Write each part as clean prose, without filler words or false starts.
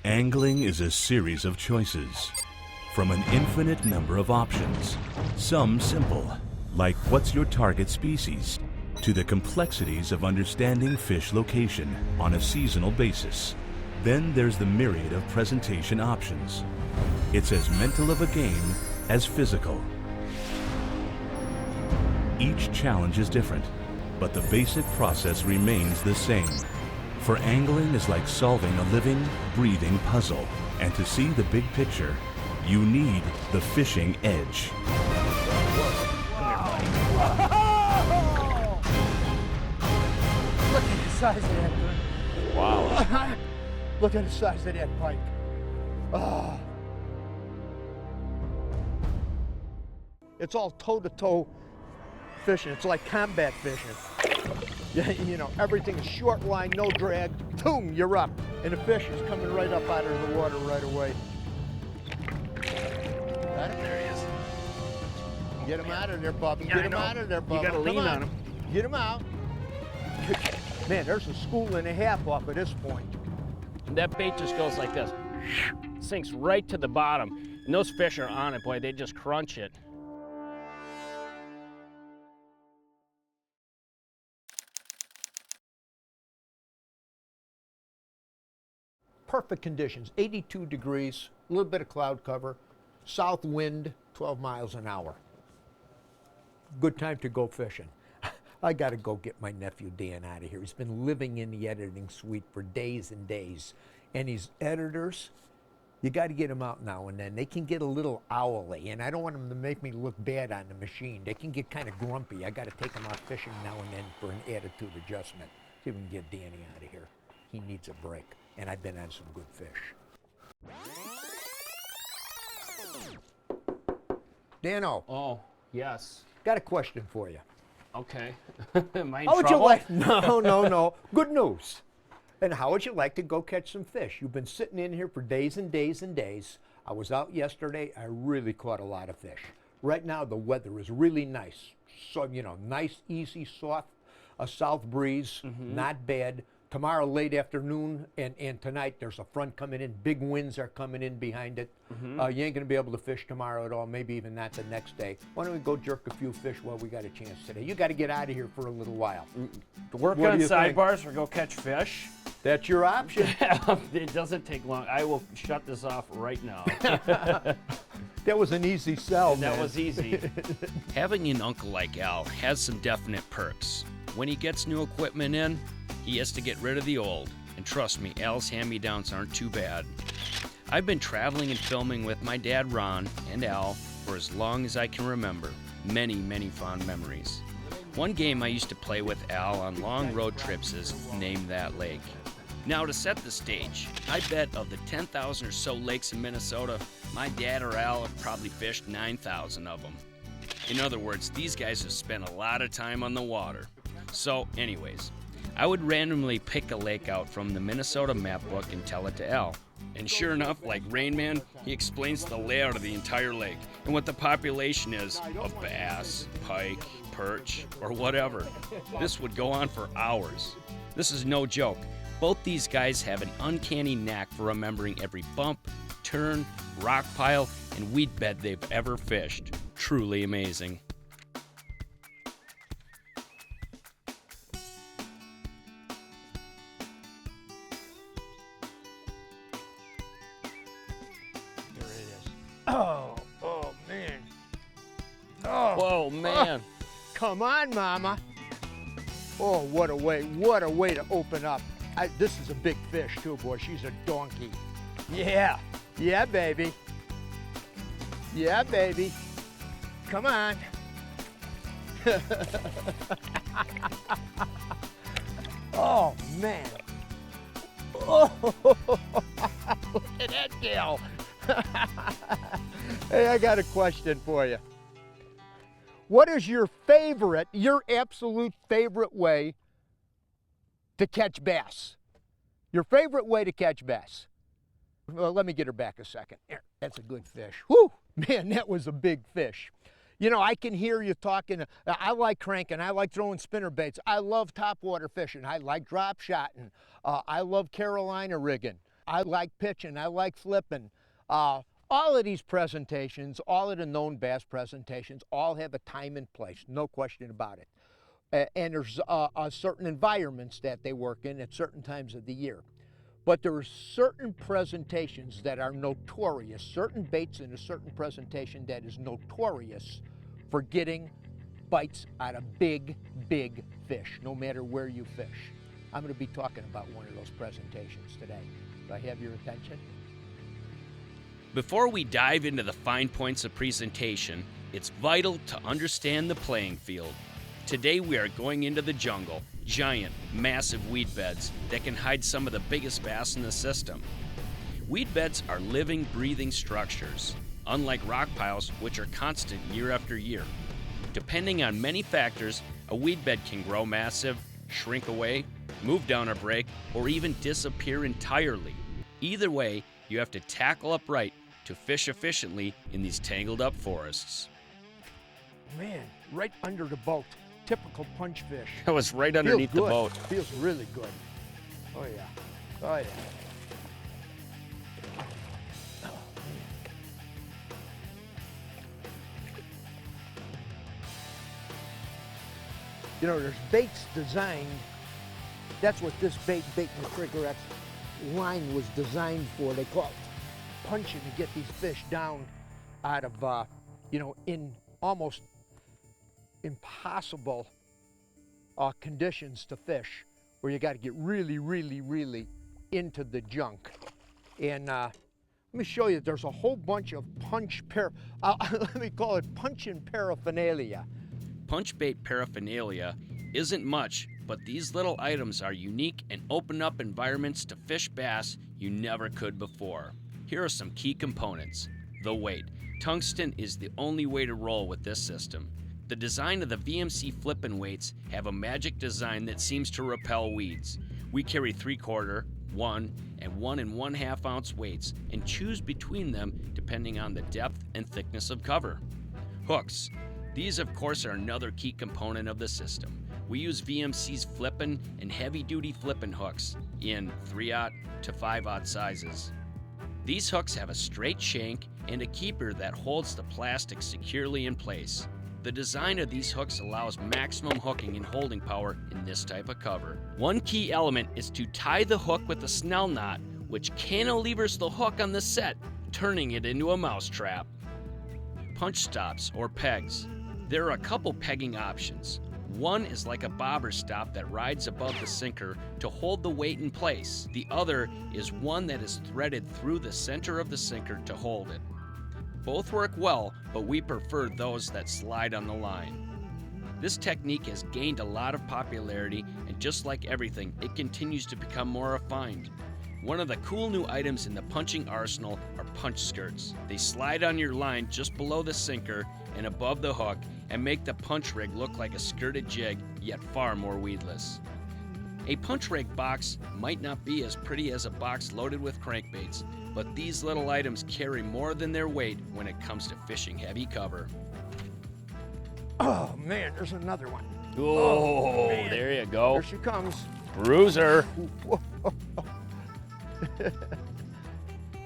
Angling is a series of choices from an infinite number of options, some simple, like what's your target species, to the complexities of understanding fish location on a seasonal basis. Then there's the myriad of presentation options. It's as mental of a game as physical. Each challenge is different, but the basic process remains the same. For angling is like solving a living, breathing puzzle. And to see the big picture, you need the fishing edge. Look at the size of that thing. Wow. Look at the size of that pike. Oh. It's all toe-to-toe fishing. It's like combat fishing. You know, everything is short line, no drag. Boom, you're up. And the fish is coming right up out of the water right away. There he is. Get him out of there, Bubby. Yeah, Get him out of there, Bubby. You gotta lean on him. Get him out. Man, there's a school and a half off at this point. And that bait just goes like this. Sinks right to the bottom. And those fish are on it, boy. They just crunch it. Perfect conditions, 82 degrees, a little bit of cloud cover, south wind, 12 miles an hour. Good time to go fishing. I gotta go get my nephew Dan out of here. He's been living in the editing suite for days and days. And these editors, you gotta get them out now and then. They can get a little owly, and I don't want them to make me look bad on the machine. They can get kind of grumpy. I gotta take them out fishing now and then for an attitude adjustment. See if we can get Danny out of here. He needs a break. And I've been on some good fish. Dano. Oh, yes. Got a question for you. Okay. Am I in How would you trouble? like? No. Good news. And how would you like to go catch some fish? You've been sitting in here for days and days and days. I was out yesterday. I really caught a lot of fish. Right now the weather is really nice. So, you know, nice, easy, soft, a south breeze, not bad. Tomorrow late afternoon and tonight there's a front coming in. Big winds are coming in behind it. You ain't going to be able to fish tomorrow at all, maybe even not the next day. Why don't we go jerk a few fish while we got a chance today? You got to get out of here for a little while. Work What on do you think? sidebars or go catch fish? That's your option. It doesn't take long. I will shut this off right now. That was an easy sell, man. That was easy. Having an uncle like Al has some definite perks. When he gets new equipment in, he has to get rid of the old. And trust me, Al's hand-me-downs aren't too bad. I've been traveling and filming with my dad Ron and Al for as long as I can remember. Many, many fond memories. One game I used to play with Al on long road trips is Name That Lake. Now to set the stage, I bet of the 10,000 or so lakes in Minnesota, my dad or Al have probably fished 9,000 of them. In other words, these guys have spent a lot of time on the water. So anyways, I would randomly pick a lake out from the Minnesota map book and tell it to Al. And sure enough, like Rain Man, he explains the layout of the entire lake and what the population is of bass, pike, perch, or whatever. This would go on for hours. This is no joke. Both these guys have an uncanny knack for remembering every bump, turn, rock pile, and weed bed they've ever fished. Truly amazing. Oh, man. Oh, Whoa, man. come on, Mama. Oh, what a way to open up. This is a big fish, too, boy. She's a donkey. Yeah, baby. Yeah, baby. Come on. Oh, man. Oh, look at that gal. Hey, I got a question for you. What is your absolute favorite way to catch bass? Your favorite way to catch bass? Well, let me get her back a second. Here, that's a good fish. Whew, man, that was a big fish. You know, I can hear you talking. I like cranking. I like throwing spinner baits. I love topwater fishing. I like drop shotting. I love Carolina rigging. I like pitching, I like flipping. All of these presentations, all of the known bass presentations, all have a time and place, no question about it. And there's certain environments that they work in at certain times of the year. But there are certain presentations that are notorious, certain baits in a certain presentation that is notorious for getting bites out of big, big fish, no matter where you fish. I'm going to be talking about one of those presentations today. Do I have your attention? Before we dive into the fine points of presentation, it's vital to understand the playing field. Today we are going into the jungle, giant, massive weed beds that can hide some of the biggest bass in the system. Weed beds are living, breathing structures, unlike rock piles, which are constant year after year. Depending on many factors, a weed bed can grow massive, shrink away, move down or break, or even disappear entirely. Either way, you have to tackle upright to fish efficiently in these tangled up forests. Man, right under the boat. Typical punch fish. That was right underneath the boat. Feels really good. Oh yeah. Oh yeah. Oh, man. You know, there's baits designed. That's what this bait and trigger X line was designed for. They call it punching to get these fish down out of, you know, in almost impossible conditions to fish, where you got to get really, really, really into the junk. And let me show you, there's a whole bunch of let me call it Punchin paraphernalia. Punch bait paraphernalia isn't much, but these little items are unique and open up environments to fish bass you never could before. Here are some key components. The weight. Tungsten is the only way to roll with this system. The design of the VMC flippin' weights have a magic design that seems to repel weeds. We carry 3/4, 1, and 1 1/2 ounce weights and choose between them depending on the depth and thickness of cover. Hooks. These of course are another key component of the system. We use VMC's flippin' and heavy-duty flippin' hooks in 3/0 to 5/0 sizes. These hooks have a straight shank and a keeper that holds the plastic securely in place. The design of these hooks allows maximum hooking and holding power in this type of cover. One key element is to tie the hook with a snell knot, which cantilevers the hook on the set, turning it into a mousetrap. Punch stops or pegs. There are a couple pegging options. One is like a bobber stop that rides above the sinker to hold the weight in place. The other is one that is threaded through the center of the sinker to hold it. Both work well, but we prefer those that slide on the line. This technique has gained a lot of popularity, and just like everything, it continues to become more refined. One of the cool new items in the punching arsenal are punch skirts. They slide on your line just below the sinker and above the hook and make the punch rig look like a skirted jig, yet far more weedless. A punch rig box might not be as pretty as a box loaded with crankbaits, but these little items carry more than their weight when it comes to fishing heavy cover. Oh man, there's another one. Oh, man. there you go. Here she comes. Bruiser.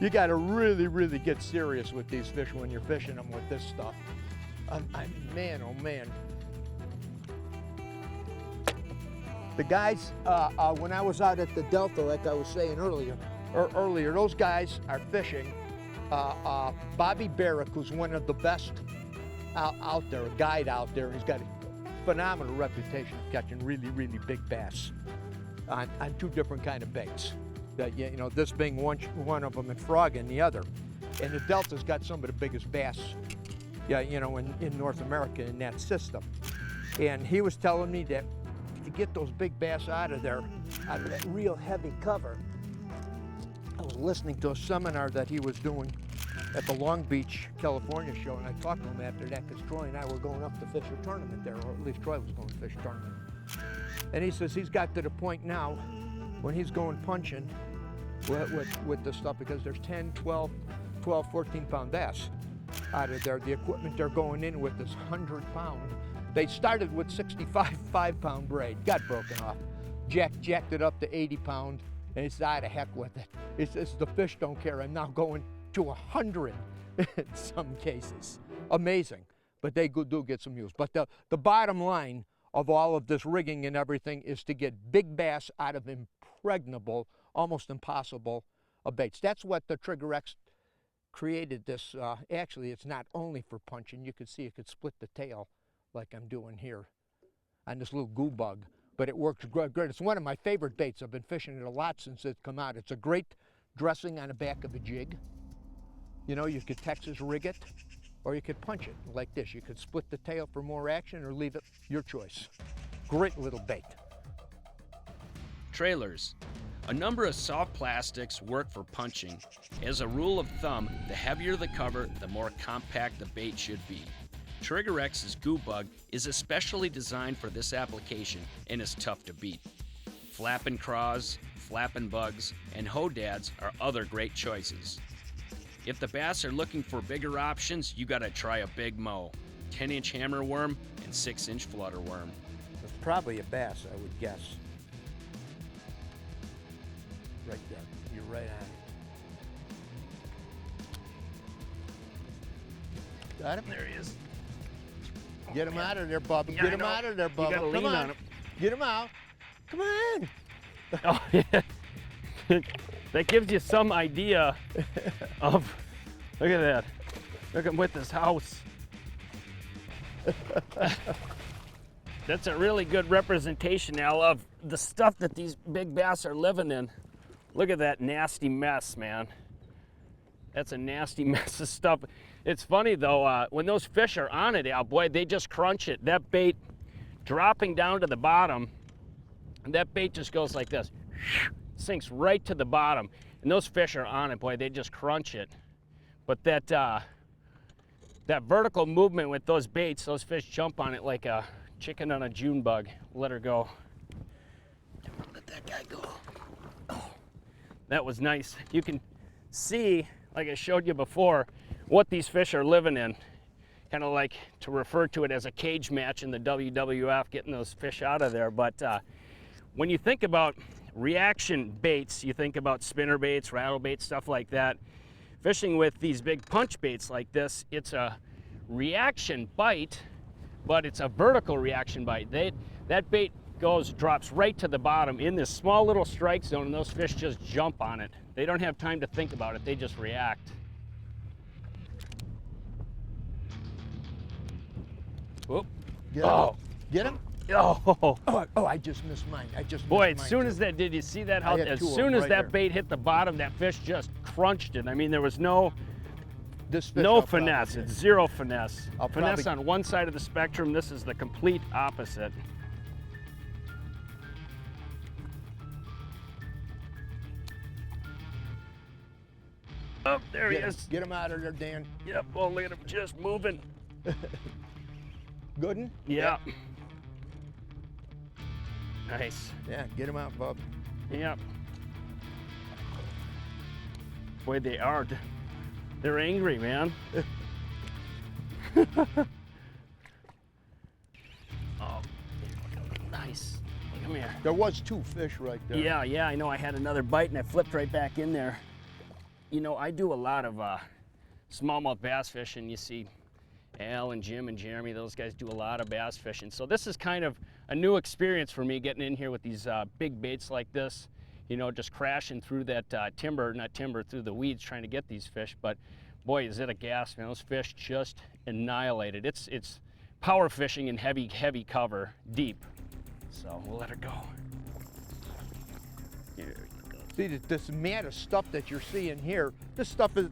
You got to really, really get serious with these fish when you're fishing them with this stuff. Man, oh man. The guys, when I was out at the Delta, like I was saying earlier, those guys are fishing. Bobby Barrick, who's one of the best out there, a guide out there, he's got a phenomenal reputation of catching really, really big bass on two different kind of baits. You know, this being one of them and frogging the other. And the Delta's got some of the biggest bass, you know, in North America in that system. And he was telling me that to get those big bass out of there, out of that real heavy cover, I was listening to a seminar that he was doing at the Long Beach, California show, and I talked to him after that because Troy and I were going up to fish a tournament there, or at least Troy was going to fish a tournament. And he says he's got to the point now when he's going punching with this stuff, because there's 10, 12, 14-pound bass out of there. The equipment they're going in with is 100-pound. They started with 65 5-pound braid, got broken off. Jacked it up to 80-pound, And he said, to heck with it. He says, the fish don't care. I'm now going to 100 in some cases. Amazing. But they do get some use. But the bottom line of all of this rigging and everything is to get big bass out of impregnable, almost impossible baits. That's what the Trigger X created this. Actually, it's not only for punching. You could see it could split the tail like I'm doing here on this little goo bug. But it works great. It's one of my favorite baits. I've been fishing it a lot since it's come out. It's a great dressing on the back of a jig. You know, you could Texas rig it, or you could punch it like this. You could split the tail for more action or leave it, your choice. Great little bait. Trailers. A number of soft plastics work for punching. As a rule of thumb, the heavier the cover, the more compact the bait should be. Trigger X's Goo Bug is especially designed for this application and is tough to beat. Flappin' Craws, Flappin' Bugs, and Hodads are other great choices. If the bass are looking for bigger options, you gotta try a Big Mo, 10-inch hammerworm, and 6-inch flutterworm. It's probably a bass, I would guess. Right there, you're right on it. Got him? There he is. Get him out of there, Bubba. Yeah, Get I him know. out of there, Bubba. You gotta Come lean on. on him. Get him out. Come on. Oh, yeah. That gives you some idea of, look at that. Look at him with his house. That's a really good representation, Al, of the stuff that these big bass are living in. Look at that nasty mess, man. That's a nasty mess of stuff. It's funny though, when those fish are on it, Al, boy, they just crunch it. That bait dropping down to the bottom, and that bait just goes like this, sinks right to the bottom. And those fish are on it, boy, they just crunch it. But that vertical movement with those baits, those fish jump on it like a chicken on a June bug. Let her go. Let that guy go. Oh, that was nice. You can see, like I showed you before, what these fish are living in. Kind of like to refer to it as a cage match in the WWF, getting those fish out of there. But when you think about reaction baits, you think about spinner baits, rattle baits, stuff like that. Fishing with these big punch baits like this, it's a reaction bite, but it's a vertical reaction bite. That bait drops right to the bottom in this small little strike zone, and those fish just jump on it. They don't have time to think about it, they just react. Whoop. Get him. Oh. Get him? Oh. Oh, I just missed mine. Boy, missed as soon mine as too. that, did you see that? I How had as two of soon them as right that here. bait hit the bottom, that fish just crunched it. I mean, there was no This fish no I'll finesse. probably- It's zero finesse. I'll Finesse probably- on one side of the spectrum. This is the complete opposite. Oh, there he is. Get him out of there, Dan. Yep. Oh, look at him just moving. Gooden? Yeah. Nice. Yeah, get him out, Bub. Yep. Boy, they are. They're angry, man. Oh, nice. Come here. There was two fish right there. Yeah, I know. I had another bite and I flipped right back in there. You know, I do a lot of smallmouth bass fishing. You see Al and Jim and Jeremy, those guys do a lot of bass fishing. So this is kind of a new experience for me, getting in here with these big baits like this. You know, just crashing through that through the weeds trying to get these fish. But boy, is it a gas, man. Those fish just annihilated. It's power fishing in heavy cover, deep. So we'll let her go. Here you go. See, this mat of stuff that you're seeing here, this stuff is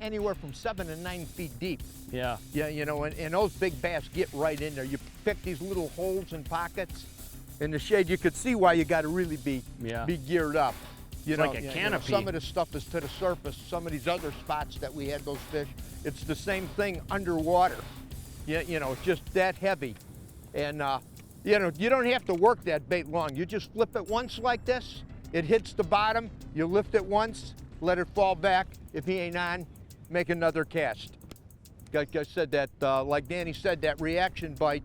anywhere from 7 to 9 feet deep. Yeah. Yeah, you know, and those big bass get right in there. You pick these little holes and pockets in the shade. You could see why you got to really be geared up. You It's know, like a you know, canopy. some of the stuff is to the surface. Some of these other spots that we had those fish, it's the same thing underwater. Yeah, you know, it's just that heavy, and you know, you don't have to work that bait long. You just flip it once like this. It hits the bottom. You lift it once, let it fall back. If he ain't on, make another cast. Like I said, that like Danny said, that reaction bite.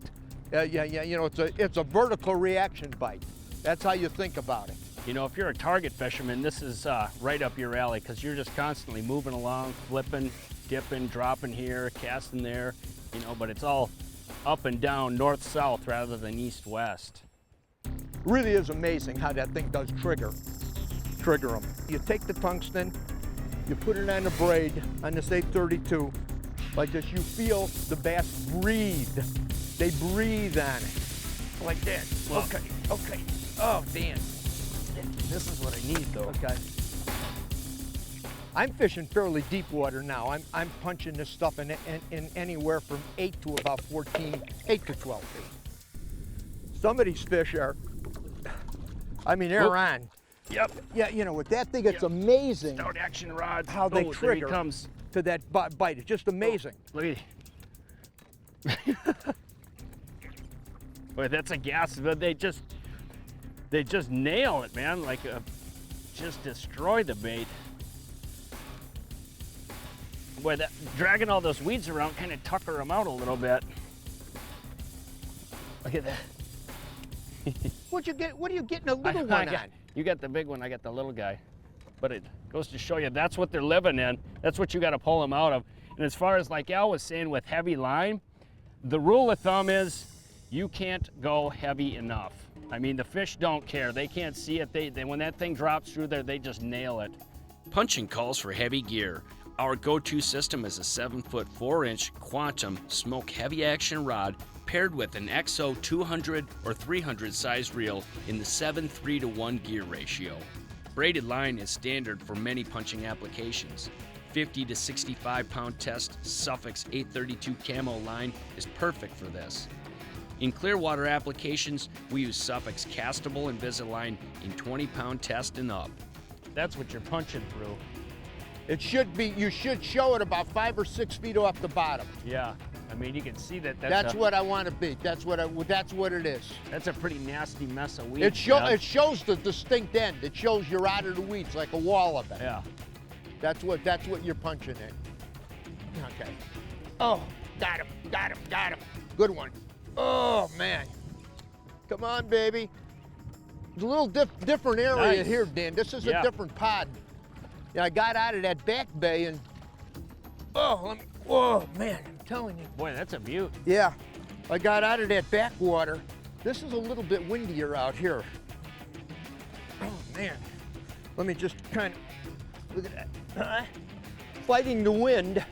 Yeah, you know, it's a vertical reaction bite. That's how you think about it. You know, if you're a target fisherman, this is right up your alley because you're just constantly moving along, flipping, dipping, dropping here, casting there, you know, but it's all up and down, north-south rather than east-west. Really is amazing how that thing does trigger them. You take the tungsten, you put it on a braid on this 832, like this. You feel the bass breathe. They breathe on it, like that. Well, Okay. Oh, Dan. This is what I need, though. Okay. I'm fishing fairly deep water now. I'm punching this stuff in anywhere from 8 to about 14, 8 to 12 feet. Some of these fish are, I mean, they're on. Yep. Yeah, you know, with that thing, it's amazing Stout action rods. how they There trigger he comes. to that bite. It's just amazing. Look at Boy, that's a gas, but they just nail it, man. Like, just destroy the bait. Boy, that dragging all those weeds around kind of tucker them out a little bit. Look at that. What are you getting a little one on? You got the big one, I got the little guy. But it goes to show you that's what they're living in. That's what you got to pull them out of. And as far as like Al was saying with heavy line, the rule of thumb is you can't go heavy enough. I mean, the fish don't care. They can't see it. They when that thing drops through there, they just nail it. Punchin calls for heavy gear. Our go-to system is a 7-foot 4-inch Quantum smoke heavy action rod paired with an XO 200 or 300 size reel in the 7:3-to-1 gear ratio. Braided line is standard for many punching applications. 50 to 65 pound test Suffix 832 camo line is perfect for this. In clear water applications, we use Suffix castable Invisalign in 20 pound test and up. That's what you're punching through. It should be, you should show it about 5 or 6 feet off the bottom. Yeah. I mean, you can see that. That's what I want to be. That's what it is. That's a pretty nasty mess of weeds. It shows the distinct end. It shows you're out of the weeds like a wall of it. Yeah. That's what you're punching in. Okay. Oh, got him. Good one. Oh man. Come on, baby. It's a little different area Nice. here, Dan. This is a different pod. Yeah, I got out of that back bay and oh man, I'm telling you. Boy, that's a beaut. Yeah, I got out of that backwater. This is a little bit windier out here. Oh man, let me just kind of, look at that. Fighting the wind.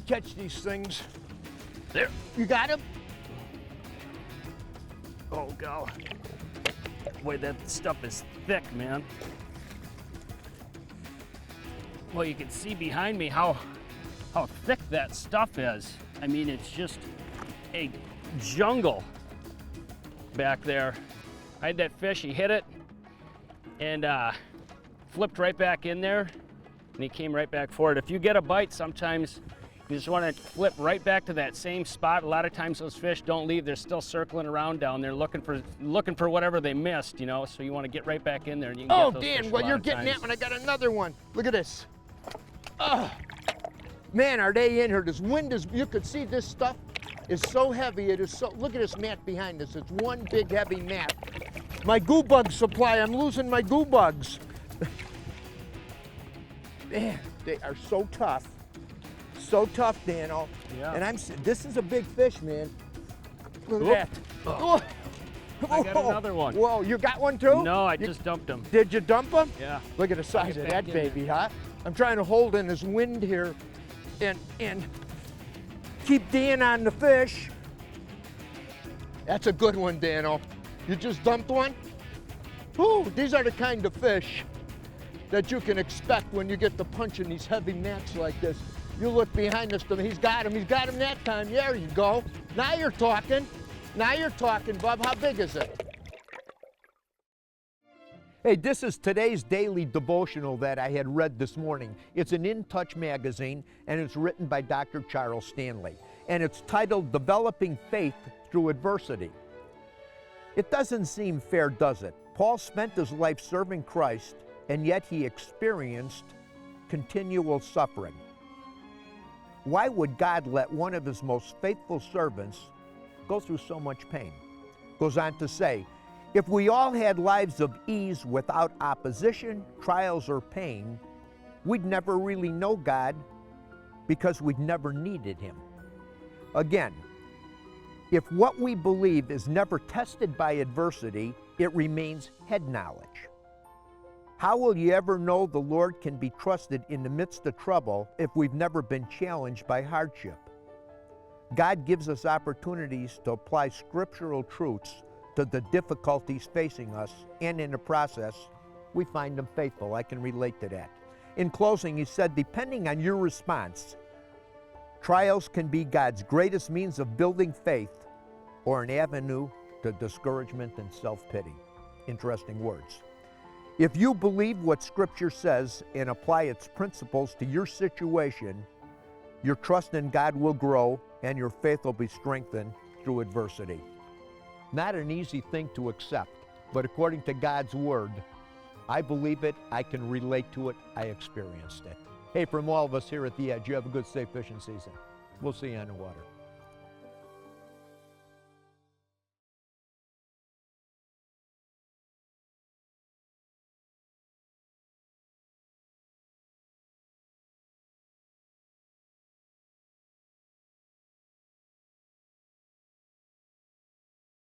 Catch these things. There. You got him? Oh, God. Boy, that stuff is thick, man. Well, you can see behind me how thick that stuff is. I mean, it's just a jungle back there. I had that fish, he hit it, and flipped right back in there, and he came right back for it. If you get a bite, sometimes you just want to flip right back to that same spot. A lot of times those fish don't leave. They're still circling around down there looking for whatever they missed, you know, so you want to get right back in there and you can get those Dan, fish well, a lot you're of getting times. that one. I got another one. Look at this. Oh, man, are they in here? This wind is, you could see this stuff is so heavy. It is so, look at this mat behind us. It's one big heavy mat. My goo bug supply, I'm losing my goo bugs. Man, they are so tough. So tough, Dano. Yeah. And this is a big fish, man. Look Oop. at that. Oh. I got another one. Whoa, you got one too? No, I just dumped him. Did you dump him? Yeah. Look at the size it of back that in baby, huh? I'm trying to hold in this wind here and keep Dan on the fish. That's a good one, Dano. You just dumped one? Whew, these are the kind of fish that you can expect when you get to punching these heavy mats like this. You look behind us, he's got him that time. There you go. Now you're talking. Now you're talking, Bub. How big is it? Hey, this is today's daily devotional that I had read this morning. It's an In Touch magazine, and it's written by Dr. Charles Stanley. And it's titled, Developing Faith Through Adversity. It doesn't seem fair, does it? Paul spent his life serving Christ, and yet he experienced continual suffering. Why would God let one of his most faithful servants go through so much pain? Goes on to say, If we all had lives of ease without opposition, trials, or pain, we'd never really know God because we'd never needed Him. Again, if what we believe is never tested by adversity, it remains head knowledge. How will you ever know the Lord can be trusted in the midst of trouble if we've never been challenged by hardship? God gives us opportunities to apply scriptural truths to the difficulties facing us, and in the process, we find Him faithful. I can relate to that. In closing, he said, depending on your response, trials can be God's greatest means of building faith or an avenue to discouragement and self-pity. Interesting words. If you believe what Scripture says and apply its principles to your situation, your trust in God will grow and your faith will be strengthened through adversity. Not an easy thing to accept, but according to God's Word, I believe it, I can relate to it, I experienced it. Hey, from all of us here at The Edge, you have a good, safe fishing season. We'll see you on the water.